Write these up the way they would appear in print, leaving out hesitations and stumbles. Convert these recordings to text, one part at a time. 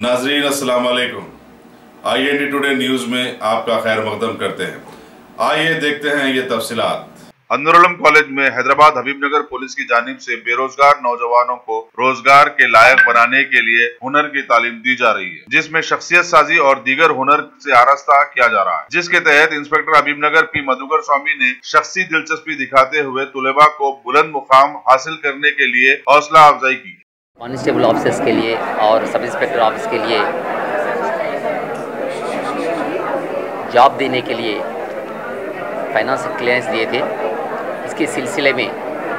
नाजरीन अस्सलाम वालेकुम। IND टुडे न्यूज में आपका खैर मकदम करते हैं। आइए देखते हैं ये तफसीलात। अंदरुलम कॉलेज में हैदराबाद हबीबनगर पुलिस की जानिब से बेरोजगार नौजवानों को रोजगार के लायक बनाने के लिए हुनर की तालीम दी जा रही है, जिसमें शख्सियत साजी और दीगर हुनर से आरास्ता किया जा रहा है, जिसके तहत इंस्पेक्टर हबीबनगर P मधुकर स्वामी ने शख्सी दिलचस्पी दिखाते हुए तुलेबा को बुलंद मुकाम हासिल करने के लिए हौसला अफजाई की। कांस्टेबल ऑफिसर्स के लिए और सब इंस्पेक्टर ऑफिस के लिए जॉब देने के लिए फाइनेंस क्लियरेंस दिए थे। इसके सिलसिले में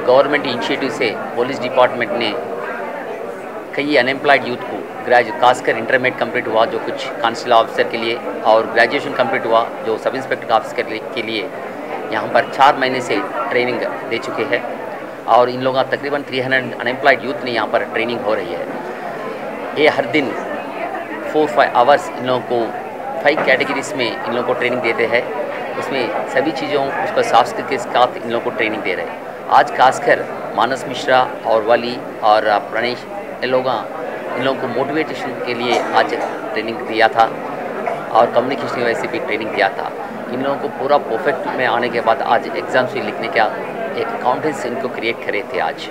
गवर्नमेंट इनिशिएटिव से पुलिस डिपार्टमेंट ने कई अनएम्प्लॉयड यूथ को खासकर इंटरमीडिएट कंप्लीट हुआ जो कुछ कांस्टेबल ऑफिसर के लिए और ग्रेजुएशन कंप्लीट हुआ जो सब इंस्पेक्टर ऑफिस के लिए यहाँ पर 4 महीने से ट्रेनिंग दे चुके हैं और इन लोगों का तकरीबन 300 अनएम्प्लॉयड यूथ ने यहाँ पर ट्रेनिंग हो रही है। ये हर दिन 4-5 आवर्स इन लोगों को 5 कैटेगरीज में इन लोगों को ट्रेनिंग देते हैं। उसमें सभी चीज़ों उसका सांस्कृतिक के साथ इन लोगों को ट्रेनिंग दे रहे हैं। आज खासकर मानस मिश्रा और वाली और प्रणेश इन लोगों को मोटिवेशन के लिए आज ट्रेनिंग दिया था और कम्युनिकेशन वैसे भी ट्रेनिंग दिया था। इन लोगों को पूरा परफेक्ट में आने के बाद आज एग्ज़ाम्स भी लिखने का एक कॉन्फिडेंस इनको क्रिएट करे थे। आज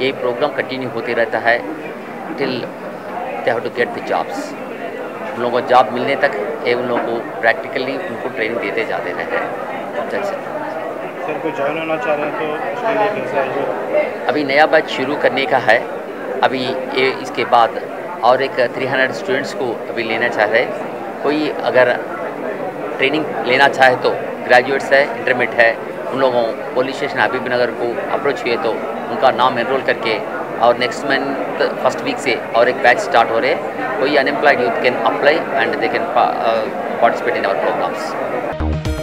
ये प्रोग्राम कंटिन्यू होते रहता है till they have to get the jobs. उन लोगों को जॉब मिलने तक ये उन लोगों को प्रैक्टिकली उनको ट्रेनिंग देते जाते रहे हैं। सर कोई ज्वाइन होना चाह रहे हैं तो उसके लिए कैसा है? अभी नया बैच शुरू करने का है। अभी ये इसके बाद और एक 300 स्टूडेंट्स को अभी लेना चाह रहे हैं। कोई अगर ट्रेनिंग लेना चाहे तो ग्रेजुएट्स है, इंटरमीडिएट है, उन लोगों पुलिस स्टेशन हबीबनगर को अप्रोच किए तो उनका नाम एनरोल करके और नेक्स्ट मंथ फर्स्ट वीक से और एक बैच स्टार्ट हो रहे हैं। कोई unemployed youth can apply and they can participate in our programmes.